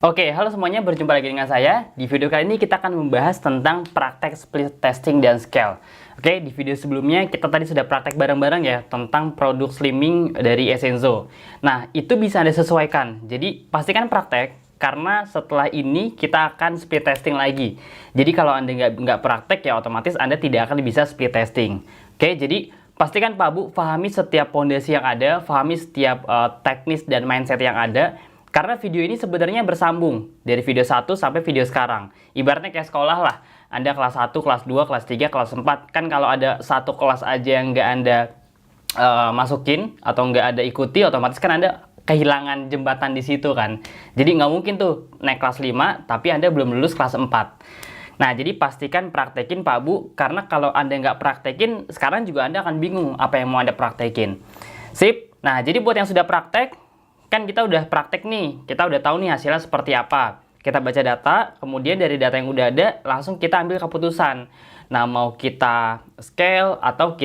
Oke, halo semuanya, berjumpa lagi dengan saya. Di video kali ini kita akan membahas tentang praktek split testing dan scale. Oke, di video sebelumnya kita tadi sudah praktek bareng-bareng ya tentang produk slimming dari Essenzo. Nah, itu bisa Anda sesuaikan. Jadi, pastikan praktek karena setelah ini kita akan split testing lagi. Jadi, kalau Anda nggak praktek ya otomatis Anda tidak akan bisa split testing. Oke, jadi pastikan Pak Bu pahami setiap pondasi yang ada, pahami setiap teknis dan mindset yang ada. Karena video ini sebenarnya bersambung dari video 1 sampai video sekarang. Ibaratnya kayak sekolah lah. Anda kelas 1, kelas 2, kelas 3, kelas 4. Kan kalau ada satu kelas aja yang nggak Anda masukin atau nggak Anda ikuti, otomatis kan Anda kehilangan jembatan di situ kan. Jadi nggak mungkin tuh naik kelas 5, tapi Anda belum lulus kelas 4. Nah, jadi pastikan praktekin Pak Bu, karena kalau Anda nggak praktekin, sekarang juga Anda akan bingung apa yang mau Anda praktekin. Sip. Nah, jadi buat yang sudah praktek, kan kita udah praktek nih, kita udah tahu nih hasilnya seperti apa. Kita baca data, kemudian dari data yang udah ada, langsung kita ambil keputusan. Nah, mau kita scale atau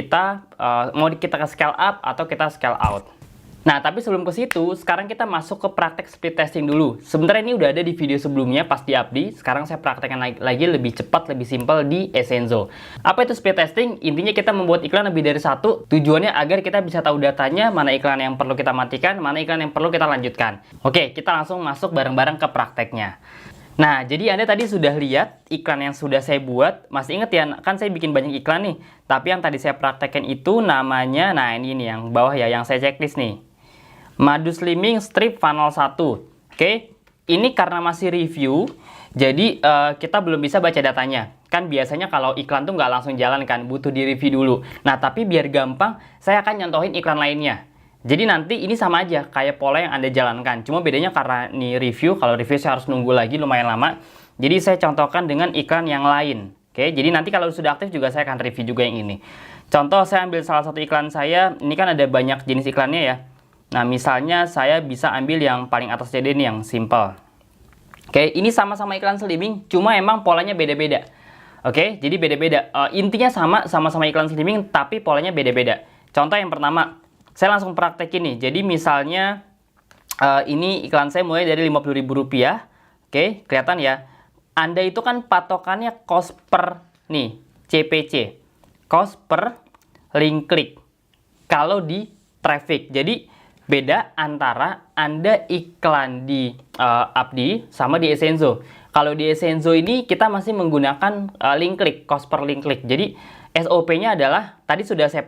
mau kita scale up atau kita scale out. Nah, tapi sebelum ke situ, sekarang kita masuk ke praktek split testing dulu. Sebenarnya ini udah ada di video sebelumnya pas di Abdi. Sekarang saya praktekkan lagi lebih cepat, lebih simpel di Essenzo. Apa itu split testing? Intinya kita membuat iklan lebih dari satu. Tujuannya agar kita bisa tahu datanya, mana iklan yang perlu kita matikan, mana iklan yang perlu kita lanjutkan. Oke, kita langsung masuk bareng-bareng ke prakteknya. Nah, jadi Anda tadi sudah lihat iklan yang sudah saya buat. Masih ingat ya, kan saya bikin banyak iklan nih. Tapi yang tadi saya praktekkan itu namanya, nah ini nih yang bawah ya, yang saya checklist nih. Madu Slimming Strip Funnel 1. Oke, ini karena masih review, jadi kita belum bisa baca datanya. Kan biasanya kalau iklan tuh nggak langsung jalan kan, butuh di review dulu. Nah, tapi biar gampang, saya akan nyontohin iklan lainnya. Jadi nanti ini sama aja, kayak pola yang Anda jalankan. Cuma bedanya karena ini review, kalau review saya harus nunggu lagi lumayan lama. Jadi saya contohkan dengan iklan yang lain. Oke, jadi nanti kalau sudah aktif juga saya akan review juga yang ini. Contoh, saya ambil salah satu iklan saya, ini kan ada banyak jenis iklannya ya. Nah, misalnya saya bisa ambil yang paling atas jadi ini yang simple. Oke, ini sama-sama iklan slimming, cuma emang polanya beda-beda. Oke, jadi beda-beda. Intinya sama-sama iklan slimming, tapi polanya beda-beda. Contoh yang pertama, saya langsung praktekin nih. Jadi misalnya ini iklan saya mulai dari Rp50.000. Oke, kelihatan ya. Anda itu kan patokannya cost per nih, CPC. Cost per link click. Kalau di traffic. Jadi beda antara Anda iklan di Abdi sama di Essenzo. Kalau di Essenzo ini kita masih menggunakan link click, cost per link click. Jadi SOP-nya adalah tadi sudah saya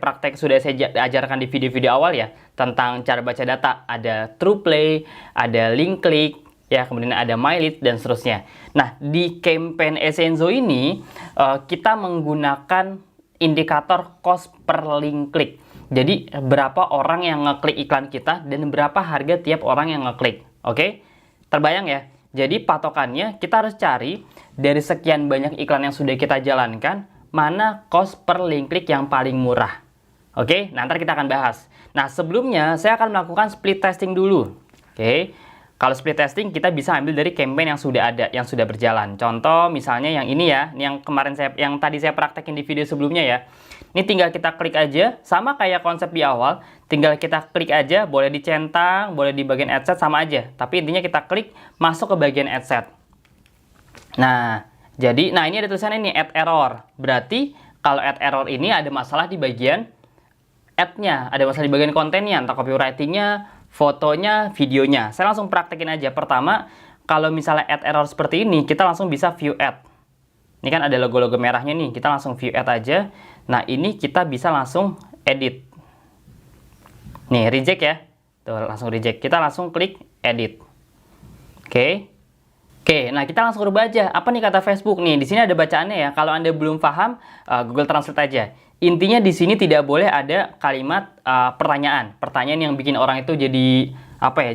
ajarkan di video-video awal ya tentang cara baca data. Ada TruePlay, ada link click, ya kemudian ada MyLead dan seterusnya. Nah, di campaign Essenzo ini kita menggunakan indikator cost per link click. Jadi, berapa orang yang ngeklik iklan kita dan berapa harga tiap orang yang ngeklik. Oke? Terbayang ya? Jadi, patokannya kita harus cari dari sekian banyak iklan yang sudah kita jalankan, mana cost per link click yang paling murah. Oke? Nanti kita akan bahas. Nah, sebelumnya saya akan melakukan split testing dulu. Oke? Kalau split testing kita bisa ambil dari campaign yang sudah ada, yang sudah berjalan. Contoh misalnya yang ini ya, yang tadi saya praktekin di video sebelumnya ya. Ini tinggal kita klik aja, sama kayak konsep di awal, tinggal kita klik aja, boleh dicentang, boleh di bagian adset sama aja. Tapi intinya kita klik masuk ke bagian adset. Nah, ini ada tulisannya ini add error. Berarti kalau add error ini ada masalah di bagian ad-nya, ada masalah di bagian kontennya, entah copywriting-nya, fotonya, videonya. Saya langsung praktekin aja. Pertama, kalau misalnya add error seperti ini, kita langsung bisa view ad. Ini kan ada logo-logo merahnya nih, kita langsung view ad aja. Nah, ini kita bisa langsung edit. Nih, reject ya. Tuh, langsung reject. Kita langsung klik edit. Oke. Oke, nah kita langsung rubah aja. Apa nih kata Facebook nih? Di sini ada bacaannya ya. Kalau Anda belum paham, Google Translate aja. Intinya di sini tidak boleh ada kalimat pertanyaan. Pertanyaan yang bikin orang itu jadi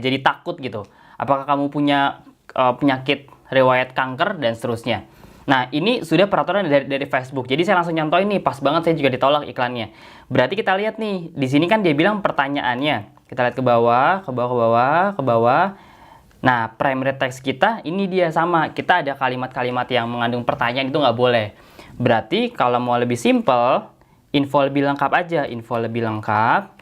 jadi takut gitu. Apakah kamu punya penyakit riwayat kanker dan seterusnya. Nah, ini sudah peraturan dari Facebook. Jadi saya langsung nyontohin nih, pas banget saya juga ditolak iklannya. Berarti kita lihat nih, di sini kan dia bilang pertanyaannya. Kita lihat ke bawah, ke bawah, ke bawah, ke bawah. Nah, primary text kita ini dia sama. Kita ada kalimat-kalimat yang mengandung pertanyaan itu nggak boleh. Berarti kalau mau lebih simple, info lebih lengkap aja. Info lebih lengkap.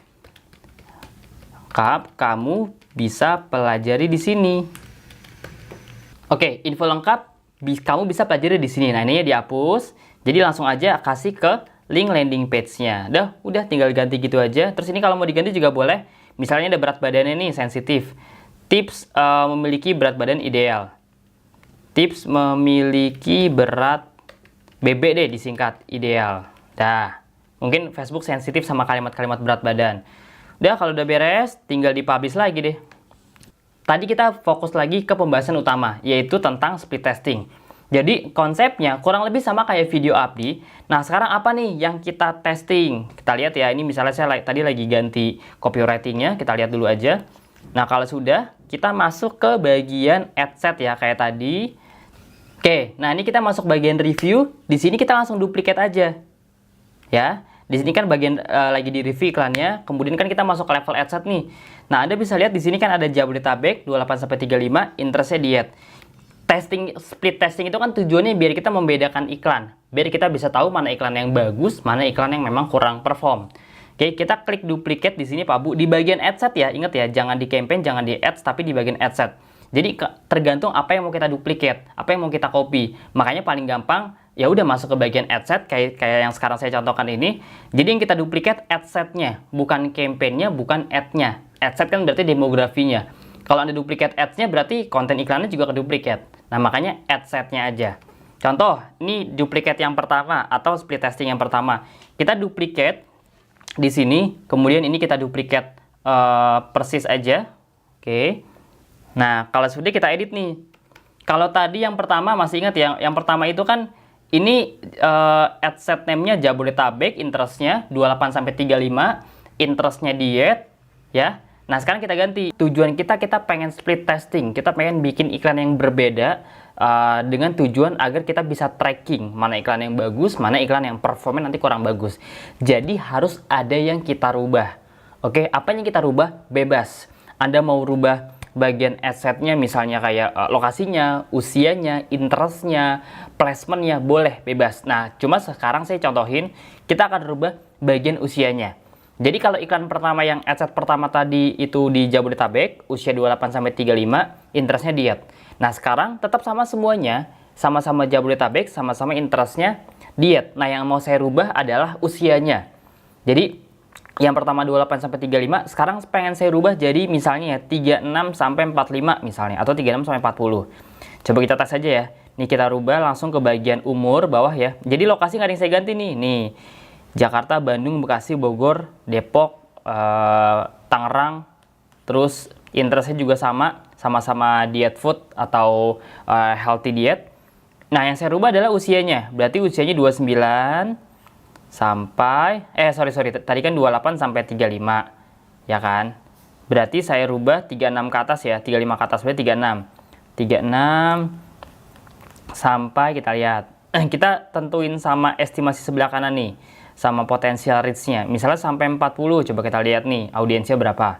Kamu bisa pelajari di sini. Oke, info lengkap kamu bisa pelajari di sini. Nah, ini ya dihapus. Jadi langsung aja kasih ke link landing page-nya. Udah tinggal ganti gitu aja. Terus ini kalau mau diganti juga boleh. Misalnya ada berat badannya nih sensitif. Tips memiliki berat badan ideal. Tips memiliki berat BB deh disingkat ideal. Mungkin Facebook sensitif sama kalimat-kalimat berat badan. Kalau udah beres, tinggal dipublish lagi deh. Tadi kita fokus lagi ke pembahasan utama, yaitu tentang split testing. Jadi konsepnya kurang lebih sama kayak video Abdi. Nah, sekarang apa nih yang kita testing? Kita lihat ya, ini misalnya saya tadi lagi ganti copywriting-nya, kita lihat dulu aja. Nah, kalau sudah, kita masuk ke bagian ad set ya, kayak tadi. Oke, nah ini kita masuk bagian review. Di sini kita langsung duplikat aja. Ya, di sini kan bagian lagi di review iklannya, kemudian kan kita masuk ke level ad set nih. Nah, Anda bisa lihat di sini kan ada Jabodetabek 28-35, interestnya diet. Split testing itu kan tujuannya biar kita membedakan iklan. Biar kita bisa tahu mana iklan yang bagus, mana iklan yang memang kurang perform. Oke, kita klik duplicate di sini Pak Bu di bagian ad set ya. Ingat ya, jangan di campaign, jangan di ads, tapi di bagian ad set. Jadi tergantung apa yang mau kita duplicate, apa yang mau kita copy. Makanya paling gampang ya udah masuk ke bagian ad set kayak yang sekarang saya contohkan ini. Jadi yang kita duplicate ad setnya, bukan campaign-nya, bukan ad-nya. Ad set kan berarti demografinya. Kalau Anda duplicate ads-nya berarti konten iklannya juga keduplicate. Nah, makanya ad set-nya aja. Contoh, ini duplicate yang pertama atau split testing yang pertama. Kita duplicate di sini, kemudian ini kita duplicate persis aja. Oke. Nah, kalau sudah kita edit nih. Kalau tadi yang pertama masih ingat ya, yang pertama itu kan ini ad set name-nya Jabodetabek, interest-nya 28-35, interest-nya diet, ya. Nah, sekarang kita ganti. Tujuan kita pengen split testing. Kita pengen bikin iklan yang berbeda dengan tujuan agar kita bisa tracking mana iklan yang bagus, mana iklan yang performnya nanti kurang bagus. Jadi harus ada yang kita rubah. Oke, apa yang kita rubah? Bebas. Anda mau rubah bagian assetnya misalnya kayak lokasinya, usianya, interestnya, placementnya, boleh bebas. Nah, cuma sekarang saya contohin, kita akan rubah bagian usianya. Jadi kalau iklan pertama yang adset pertama tadi itu di Jabodetabek, usia 28-35, interestnya diet. Nah, sekarang tetap sama semuanya, sama-sama Jabodetabek, sama-sama interestnya diet. Nah, yang mau saya rubah adalah usianya. Jadi yang pertama 28-35, sekarang pengen saya rubah jadi misalnya ya 36-45 misalnya, atau 36-40. Coba kita tes aja ya. Nih kita rubah langsung ke bagian umur bawah ya. Jadi lokasi nggak ada yang saya ganti nih. Nih, Jakarta, Bandung, Bekasi, Bogor, Depok, Tangerang. Terus interestnya juga sama-sama diet food atau healthy diet. Nah, yang saya rubah adalah usianya. Berarti usianya 29 sampai sorry, tadi kan 28 sampai 35. Ya kan? Berarti saya rubah 36 ke atas ya, 35 ke atas berarti 36. 36 sampai kita lihat. Kita tentuin sama estimasi sebelah kanan nih, sama potensial reach-nya. Misalnya sampai 40, coba kita lihat nih, audiensnya berapa?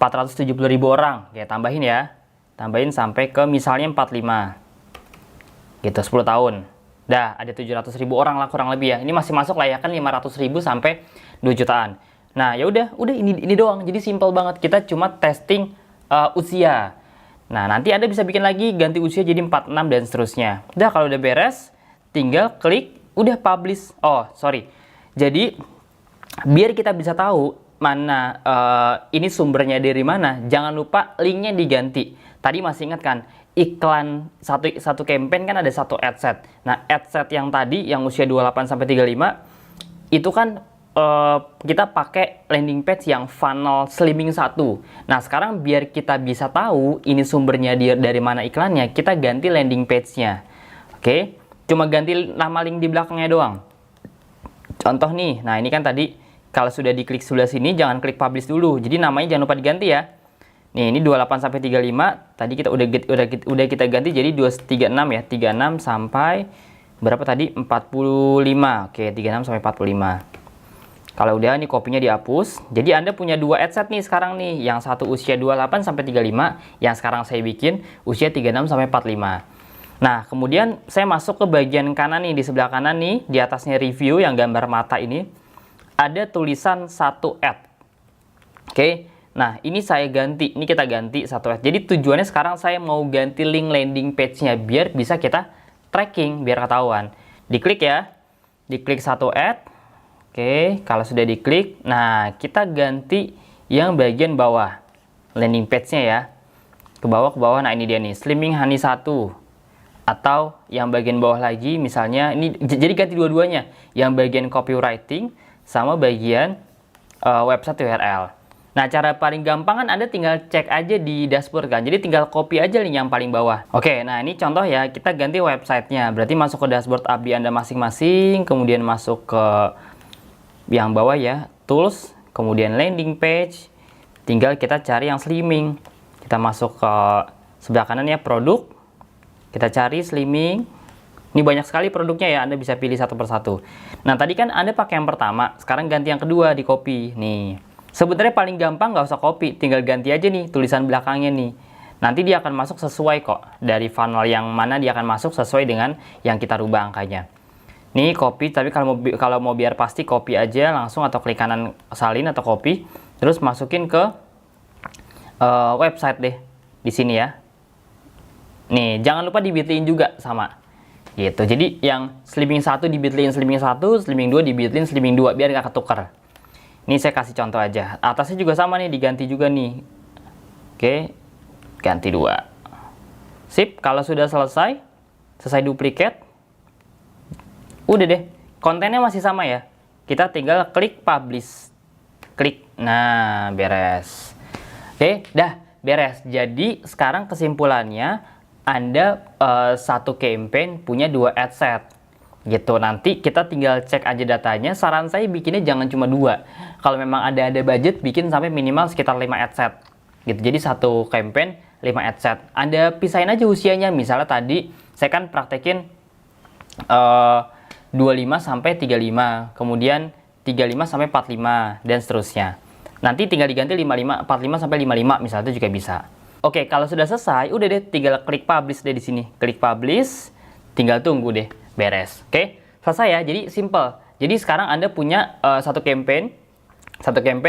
470.000 orang. Ya, tambahin ya. Tambahin sampai ke misalnya 45. Gitu, 10 tahun. Dah, ada 700.000 orang lah kurang lebih ya. Ini masih masuk lah ya, kan 500.000 sampai 2 jutaan. Nah, ya udah ini doang. Jadi simple banget. Kita cuma testing usia. Nah, nanti Anda bisa bikin lagi ganti usia jadi 46 dan seterusnya. Udah, kalau udah beres, tinggal klik udah publish. Jadi biar kita bisa tahu mana ini sumbernya dari mana, jangan lupa linknya diganti. Tadi masih ingat kan, iklan satu campaign kan ada satu ad set. Nah, ad set yang tadi yang usia 28-35 itu kan kita pakai landing page yang funnel slimming 1. Nah, sekarang biar kita bisa tahu ini sumbernya dari mana iklannya, kita ganti landing page-nya. Oke? Cuma ganti nama link di belakangnya doang. Contoh nih, nah ini kan tadi kalau sudah diklik sebelah sini jangan klik publish dulu. Jadi namanya jangan lupa diganti ya. Nih, ini 28-35, tadi kita udah kita ganti jadi 236 ya. 36 sampai berapa tadi? 45. Oke, 36 sampai 45. Kalau udah nih kopinya dihapus. Jadi Anda punya dua ad set nih sekarang nih. Yang satu usia 28-35, yang sekarang saya bikin usia 36 sampai 45. Nah, kemudian saya masuk ke bagian kanan nih, di sebelah kanan nih, di atasnya review yang gambar mata ini, ada tulisan satu ad. Oke, Nah, ini saya ganti. Ini kita ganti satu ad. Jadi tujuannya sekarang saya mau ganti link landing page-nya biar bisa kita tracking, biar ketahuan. Diklik ya. Diklik satu ad. Oke, kalau sudah diklik, nah kita ganti yang bagian bawah. Landing page-nya ya. Ke bawah, nah ini dia nih. Slimming Honey 1. Atau yang bagian bawah lagi, misalnya, ini jadi ganti dua-duanya. Yang bagian copywriting sama bagian website URL. Nah, cara paling gampang kan Anda tinggal cek aja di dashboard kan. Jadi tinggal copy aja link yang paling bawah. Oke, nah ini contoh ya, kita ganti websitenya. Berarti masuk ke dashboard API Anda masing-masing, kemudian masuk ke yang bawah ya, tools, kemudian landing page. Tinggal kita cari yang slimming. Kita masuk ke sebelah kanan ya, produk. Kita cari slimming. Ini banyak sekali produknya ya, Anda bisa pilih satu persatu. Nah, tadi kan Anda pakai yang pertama, sekarang ganti yang kedua, di copy. Nih. Sebenarnya paling gampang nggak usah copy, tinggal ganti aja nih tulisan belakangnya nih. Nanti dia akan masuk sesuai kok. Dari funnel yang mana dia akan masuk sesuai dengan yang kita rubah angkanya. Nih copy, tapi kalau mau biar pasti copy aja langsung atau klik kanan salin atau copy. Terus masukin ke website deh. Di sini ya. Nih, jangan lupa di bit.ly juga sama. Gitu. Jadi yang slimming 1 di bit.ly slimming 1, slimming 2 di bit.ly slimming 2 biar nggak ketukar. Ini saya kasih contoh aja. Atasnya juga sama nih, diganti juga nih. Oke, ganti 2. Sip, kalau sudah selesai duplikat. Udah deh, kontennya masih sama ya. Kita tinggal klik publish. Klik, nah beres. Oke, dah beres. Jadi sekarang kesimpulannya, Anda satu campaign punya 2 ad set. Gitu, nanti kita tinggal cek aja datanya. Saran saya bikinnya jangan cuma 2. Kalau memang ada budget, bikin sampai minimal sekitar 5 ad set. Gitu, jadi satu campaign 5 ad set. Anda pisahin aja usianya. Misalnya tadi saya kan praktekin 25 sampai 35, kemudian 35 sampai 45 dan seterusnya. Nanti tinggal diganti 45 sampai 55 misalnya, itu juga bisa. Oke, kalau sudah selesai, udah deh tinggal klik publish deh di sini. Klik publish, tinggal tunggu deh. Beres. Oke, selesai ya. Jadi simple. Jadi sekarang Anda punya satu campaign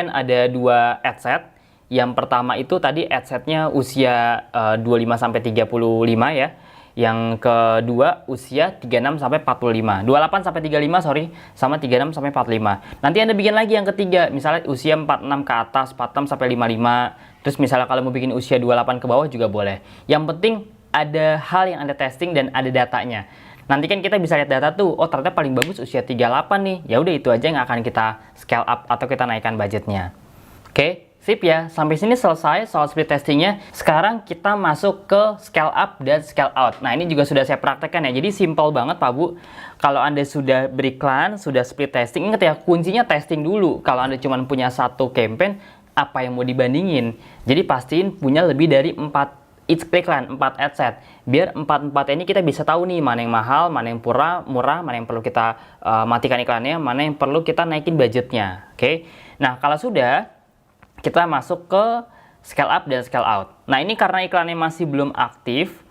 ada 2 ad set. Yang pertama itu tadi ad setnya usia 25 sampai 35 ya. Yang kedua usia 36 sampai 45. 28 sampai 35 sorry, sama 36 sampai 45. Nanti Anda bikin lagi yang ketiga, misalnya usia 46 ke atas, 46 sampai 55. Terus misalnya kalau mau bikin usia 28 ke bawah juga boleh. Yang penting ada hal yang Anda testing dan ada datanya. Nanti kan kita bisa lihat data tuh, oh ternyata paling bagus usia 38 nih. Ya udah itu aja yang akan kita scale up atau kita naikkan budgetnya. Oke, sip ya. Sampai sini selesai soal split testingnya. Sekarang kita masuk ke scale up dan scale out. Nah ini juga sudah saya praktekkan ya. Jadi simple banget Pak Bu. Kalau Anda sudah beriklan, sudah split testing, ingat ya kuncinya testing dulu. Kalau Anda cuma punya satu campaign, apa yang mau dibandingin? Jadi pastiin punya lebih dari 4 iklan, 4 ad set. Biar 4 ini kita bisa tahu nih mana yang mahal, mana yang murah, mana yang perlu kita matikan iklannya, mana yang perlu kita naikin budgetnya. Oke. Nah, kalau sudah, kita masuk ke scale up dan scale out. Nah, ini karena iklannya masih belum aktif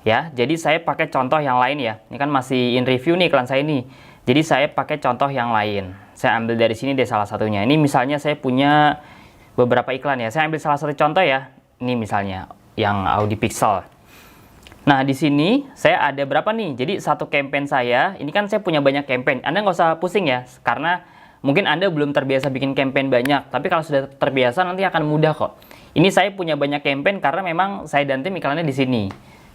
ya. Jadi saya pakai contoh yang lain ya. Ini kan masih in review nih iklan saya ini. Jadi saya pakai contoh yang lain. Saya ambil dari sini deh salah satunya. Ini misalnya saya punya beberapa iklan ya. Saya ambil salah satu contoh ya. Ini misalnya yang Audi Pixel. Nah, di sini saya ada berapa nih? Jadi satu campaign saya, ini kan saya punya banyak campaign. Anda nggak usah pusing ya, karena mungkin Anda belum terbiasa bikin campaign banyak. Tapi kalau sudah terbiasa nanti akan mudah kok. Ini saya punya banyak campaign karena memang saya dan tim iklannya di sini.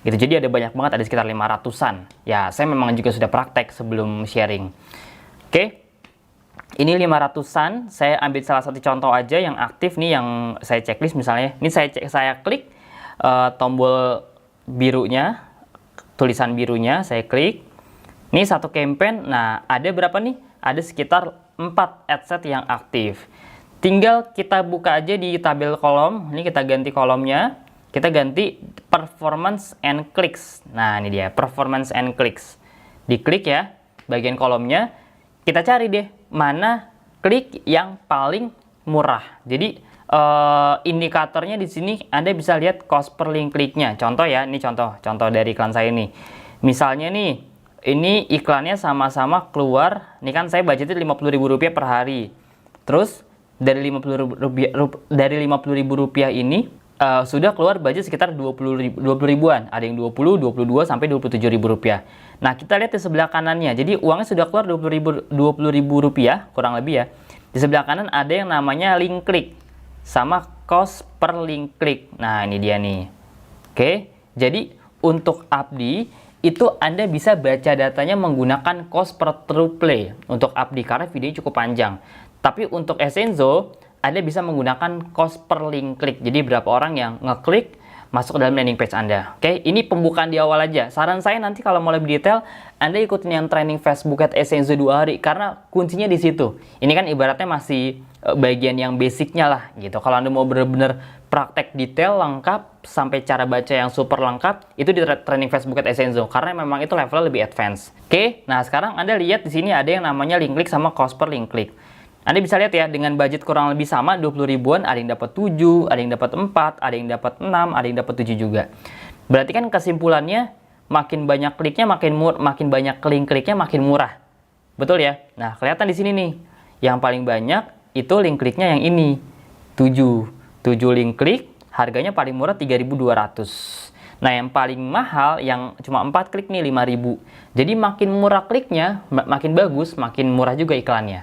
Gitu. Jadi ada banyak banget, ada sekitar 500-an. Ya, saya memang juga sudah praktek sebelum sharing. Oke. Ini 500-an, saya ambil salah satu contoh aja yang aktif nih, yang saya checklist misalnya. Ini saya klik tombol birunya, tulisan birunya, saya klik. Ini satu campaign, nah ada berapa nih? Ada sekitar 4 ad set yang aktif. Tinggal kita buka aja di tabel kolom, ini kita ganti kolomnya. Kita ganti performance and clicks. Nah ini dia, performance and clicks. Diklik ya, bagian kolomnya. Kita cari deh, mana klik yang paling murah. Jadi indikatornya di sini Anda bisa lihat cost per link kliknya. Contoh ya, ini contoh dari iklan saya ini. Misalnya nih, ini iklannya sama-sama keluar. Ini kan saya budgetnya Rp50.000 per hari. Terus dari 50 rupiah, dari 50.000 rupiah ini sudah keluar budget sekitar 20 ribuan. Ada yang 20, 22 sampai 27.000 rupiah. Nah, kita lihat di sebelah kanannya. Jadi uangnya sudah keluar 20.000 rupiah kurang lebih ya. Di sebelah kanan ada yang namanya link klik sama cost per link klik. Nah, ini dia nih. Oke. Jadi untuk Abdi itu Anda bisa baca datanya menggunakan cost per true play untuk Abdi karena videonya cukup panjang. Tapi untuk Essenzo Anda bisa menggunakan cost per link klik. Jadi berapa orang yang ngeklik masuk ke dalam landing page Anda. Oke, ini pembukaan di awal aja. Saran saya nanti kalau mau lebih detail, Anda ikutin yang training Facebook at Essenzo 2 hari karena kuncinya di situ. Ini kan ibaratnya masih bagian yang basicnya lah gitu. Kalau Anda mau benar-benar praktek detail lengkap sampai cara baca yang super lengkap, itu di training Facebook at Essenzo karena memang itu levelnya lebih advance. Oke, nah sekarang Anda lihat di sini ada yang namanya link klik sama cost per link klik. Anda bisa lihat ya, dengan budget kurang lebih sama 20 ribuan, ada yang dapat 7, ada yang dapat 4, ada yang dapat 6, ada yang dapat 7 juga. Berarti kan kesimpulannya, makin banyak kliknya, makin banyak link kliknya makin murah. Betul ya? Nah, kelihatan di sini nih. Yang paling banyak itu link kliknya yang ini. 7 link klik, harganya paling murah 3.200. Nah, yang paling mahal yang cuma 4 klik nih 5.000. Jadi makin murah kliknya, makin bagus, makin murah juga iklannya.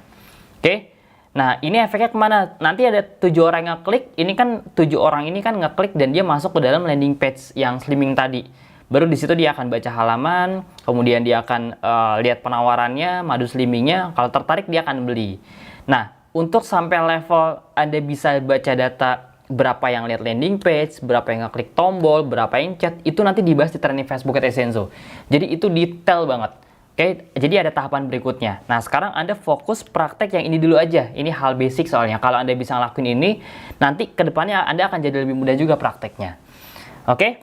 Oke. Nah, ini efeknya kemana? Nanti ada 7 orang yang ngeklik, ini kan 7 orang ini kan ngeklik dan dia masuk ke dalam landing page yang slimming tadi. Baru di situ dia akan baca halaman, kemudian dia akan lihat penawarannya, madu slimmingnya, kalau tertarik dia akan beli. Nah, untuk sampai level Anda bisa baca data berapa yang lihat landing page, berapa yang ngeklik tombol, berapa yang chat, itu nanti dibahas di training Facebook at Essenzo. Jadi itu detail banget. Oke, jadi ada tahapan berikutnya. Nah, sekarang Anda fokus praktek yang ini dulu aja. Ini hal basic soalnya. Kalau Anda bisa ngelakuin ini, nanti ke depannya Anda akan jadi lebih mudah juga prakteknya. Oke?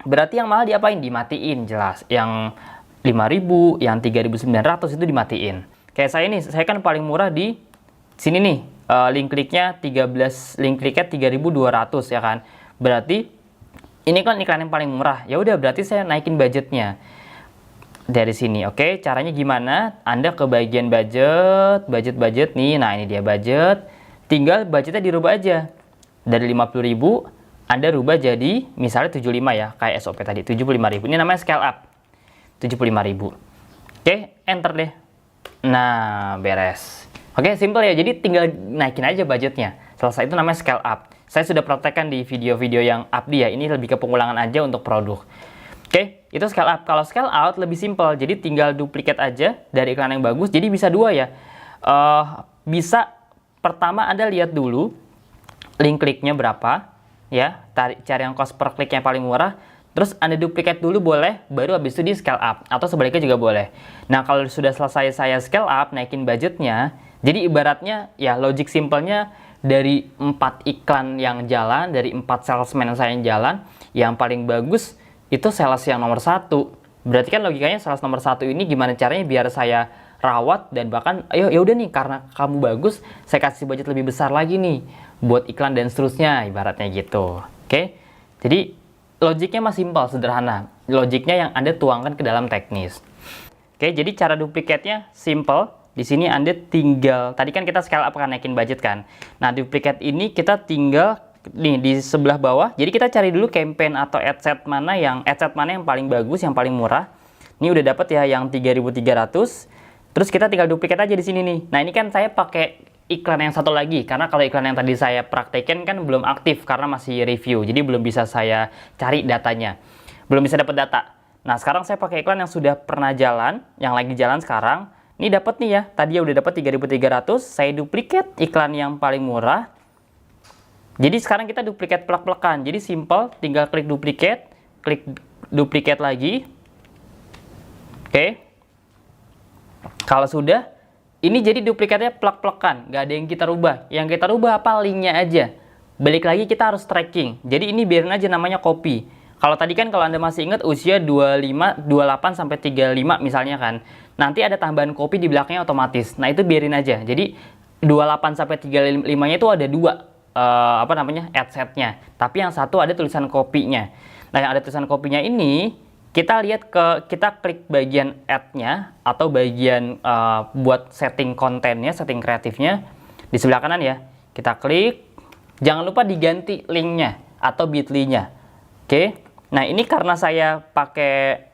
Berarti yang mahal diapain? Dimatiin, jelas. Yang 5.000, yang 3.900 itu dimatiin. Kayak saya ini, saya kan paling murah di sini nih. Link kliknya 3.200 ya kan. Berarti ini kan iklan yang paling murah. Ya udah, berarti saya naikin budgetnya. Dari sini, oke. Caranya gimana? Anda ke bagian budget nih. Nah, ini dia budget. Tinggal budgetnya dirubah aja. Dari 50.000, Anda rubah jadi misalnya 75 ya, kayak SOP tadi, 75.000. Ini namanya scale up. 75.000. Oke, enter deh. Nah, beres. Oke, simple ya. Jadi tinggal naikin aja budgetnya. Selesai, itu namanya scale up. Saya sudah praktekkan di video-video yang Abdi ya. Ini lebih ke pengulangan aja untuk produk. Oke, itu scale up. Kalau scale out lebih simpel, jadi tinggal duplikat aja dari iklan yang bagus. Jadi bisa 2 ya. Bisa pertama Anda lihat dulu link kliknya berapa, ya. Cari yang cost per klik yang paling murah. Terus Anda duplikat dulu boleh, baru habis itu di scale up. Atau sebaliknya juga boleh. Nah, kalau sudah selesai saya scale up, naikin budgetnya. Jadi ibaratnya, ya logik simpelnya dari 4 iklan yang jalan, dari 4 salesman yang saya jalan, yang paling bagus itu sales yang nomor 1. Berarti kan logikanya sales nomor 1 ini gimana caranya biar saya rawat dan bahkan ya udah nih karena kamu bagus, saya kasih budget lebih besar lagi nih buat iklan dan seterusnya, ibaratnya gitu. Oke. Jadi logiknya masih simpel, sederhana. Logiknya yang Anda tuangkan ke dalam teknis. Oke, jadi cara duplikatnya simple. Di sini Anda tinggal, tadi kan kita scale up kan naikin budget kan. Nah, duplikat ini kita tinggal nih di sebelah bawah. Jadi kita cari dulu campaign atau ad set mana yang paling bagus, yang paling murah. Ini udah dapat ya yang 3.300. Terus kita tinggal duplikat aja di sini nih. Nah, ini kan saya pakai iklan yang satu lagi karena kalau iklan yang tadi saya praktekin kan belum aktif karena masih review. Jadi belum bisa saya cari datanya. Belum bisa dapat data. Nah, sekarang saya pakai iklan yang sudah pernah jalan, yang lagi jalan sekarang. Ini dapat nih ya. Tadi udah dapat 3.300, saya duplikat iklan yang paling murah. Jadi sekarang kita duplikat plek-plekan. Jadi simple, tinggal klik duplikat lagi. Oke. Kalau sudah, ini jadi duplikatnya plek-plekan, nggak ada yang kita rubah. Yang kita rubah apa? Linknya aja. Balik lagi kita harus tracking. Jadi ini biarin aja namanya copy. Kalau tadi kan kalau Anda masih ingat usia 25, 28 sampai 35 misalnya kan. Nanti ada tambahan copy di belakangnya otomatis. Nah, itu biarin aja. Jadi 28 sampai 35-nya itu ada 2 ad setnya, tapi yang satu ada tulisan kopinya. Nah, yang ada tulisan kopinya ini kita klik bagian ad-nya atau bagian buat setting kontennya, setting kreatifnya. Di sebelah kanan ya, kita klik. Jangan lupa diganti linknya atau bit.ly-nya. Oke. Nah, ini karena saya pakai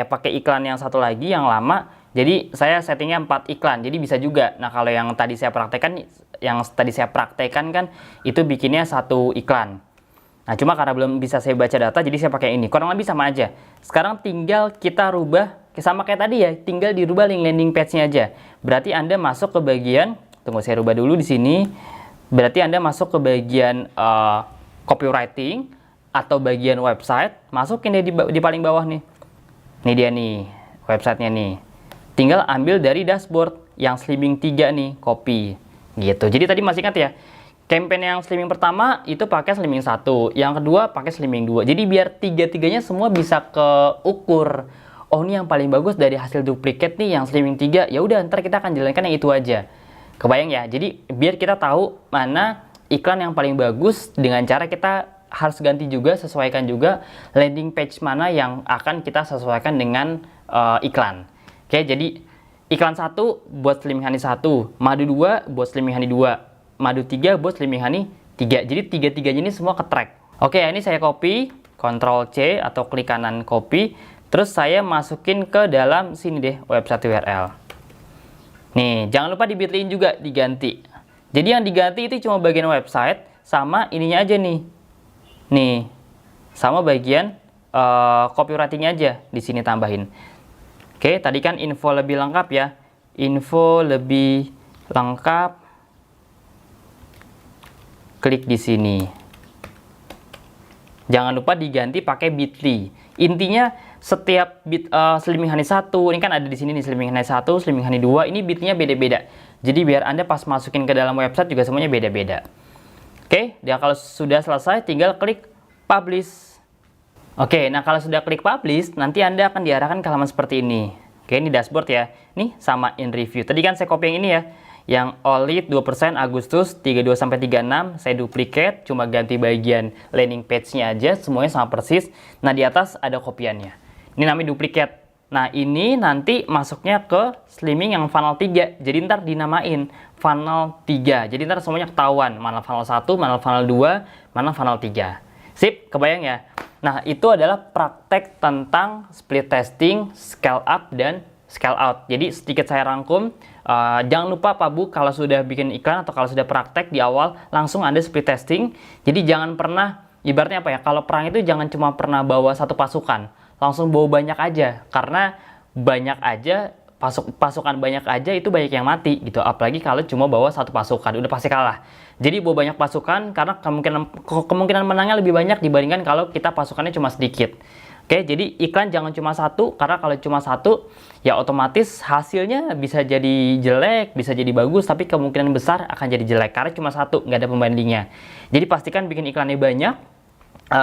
pakai iklan yang satu lagi yang lama, jadi saya settingnya 4 iklan. Jadi bisa juga. Nah, kalau yang tadi saya praktekkan kan itu bikinnya 1 iklan. Nah, cuma karena belum bisa saya baca data, jadi saya pakai ini. Kurang lebih sama aja. Sekarang tinggal kita rubah, sama kayak tadi ya, tinggal dirubah link landing page-nya aja. Berarti Anda masuk ke bagian, tunggu saya rubah dulu di sini. Berarti Anda masuk ke bagian copywriting atau bagian website, masukin deh di paling bawah nih. Ini dia nih, websitenya nih. Tinggal ambil dari dashboard yang slimming 3 nih, copy. Gitu. Jadi tadi masih ingat ya, campaign yang slimming pertama itu pakai slimming 1, yang kedua pakai slimming 2. Jadi biar tiga-tiganya semua bisa keukur. Oh, ini yang paling bagus dari hasil duplikat nih yang slimming 3. Ya udah, ntar kita akan jalankan yang itu aja. Kebayang ya? Jadi biar kita tahu mana iklan yang paling bagus, dengan cara kita harus ganti juga, sesuaikan juga landing page mana yang akan kita sesuaikan dengan iklan. Oke, jadi iklan 1 buat Slimming Honey 1, Madu 2 buat Slimming Honey 2, Madu 3 buat Slimming Honey 3. Jadi tiga-tiganya ini semua ke track. Oke, ini saya copy, Ctrl C atau klik kanan copy, terus saya masukin ke dalam sini deh, website URL. Nih, jangan lupa di bit.ly juga diganti. Jadi yang diganti itu cuma bagian website sama ininya aja nih. Nih, sama bagian copywriting-nya aja di sini tambahin. Oke, tadi kan info lebih lengkap ya. Info lebih lengkap. Klik di sini. Jangan lupa diganti pakai bit.ly. Intinya setiap Slimming Honey 1, ini kan ada di sini nih Slimming Honey 1, Slimming Honey 2, ini bitnya beda-beda. Jadi biar Anda pas masukin ke dalam website juga semuanya beda-beda. Oke, dia kalau sudah selesai tinggal klik publish. Oke, nah kalau sudah klik publish, nanti Anda akan diarahkan ke halaman seperti ini. Oke, ini dashboard ya. Nih sama in review. Tadi kan saya copy yang ini ya. Yang all lead 2% Agustus 32 sampai 36, saya duplicate, cuma ganti bagian landing page-nya aja, semuanya sama persis. Nah, di atas ada kopiannya. Ini namanya duplicate. Nah, ini nanti masuknya ke slimming yang funnel 3. Jadi ntar dinamain funnel 3. Jadi ntar semuanya ketahuan. Mana funnel 1, mana funnel 2, mana funnel 3. Sip, kebayang ya? Nah, itu adalah praktek tentang split testing, scale up, dan scale out. Jadi sedikit saya rangkum. Jangan lupa Pak Bu, kalau sudah bikin iklan atau kalau sudah praktek di awal, langsung Anda split testing. Jadi jangan pernah, ibaratnya apa ya, kalau perang itu jangan cuma pernah bawa satu pasukan. Langsung bawa banyak aja, karena banyak aja, pasukan banyak aja itu banyak yang mati gitu. Apalagi kalau cuma bawa satu pasukan, udah pasti kalah. Jadi bawa banyak pasukan karena kemungkinan menangnya lebih banyak dibandingkan kalau kita pasukannya cuma sedikit. Oke, jadi iklan jangan cuma satu, karena kalau cuma satu ya otomatis hasilnya bisa jadi jelek, bisa jadi bagus, tapi kemungkinan besar akan jadi jelek karena cuma satu, nggak ada pembandingnya. Jadi pastikan bikin iklannya banyak,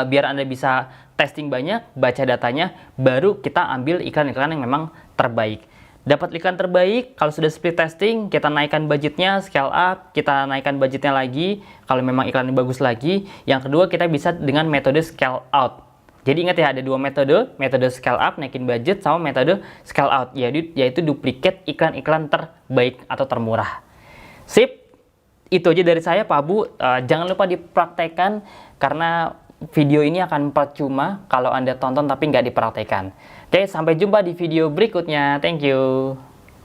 biar Anda bisa testing banyak, baca datanya, baru kita ambil iklan-iklan yang memang terbaik. Dapat iklan terbaik, kalau sudah split testing, kita naikkan budgetnya, scale up, kita naikkan budgetnya lagi, kalau memang iklannya bagus lagi. Yang kedua, kita bisa dengan metode scale out. Jadi ingat ya, ada dua metode, metode scale up, naikin budget, sama metode scale out, yaitu duplicate iklan-iklan terbaik atau termurah. Sip, itu aja dari saya Pak Bu. Jangan lupa dipraktekkan, karena video ini akan percuma kalau Anda tonton tapi nggak dipraktekkan. Oke, sampai jumpa di video berikutnya. Thank you.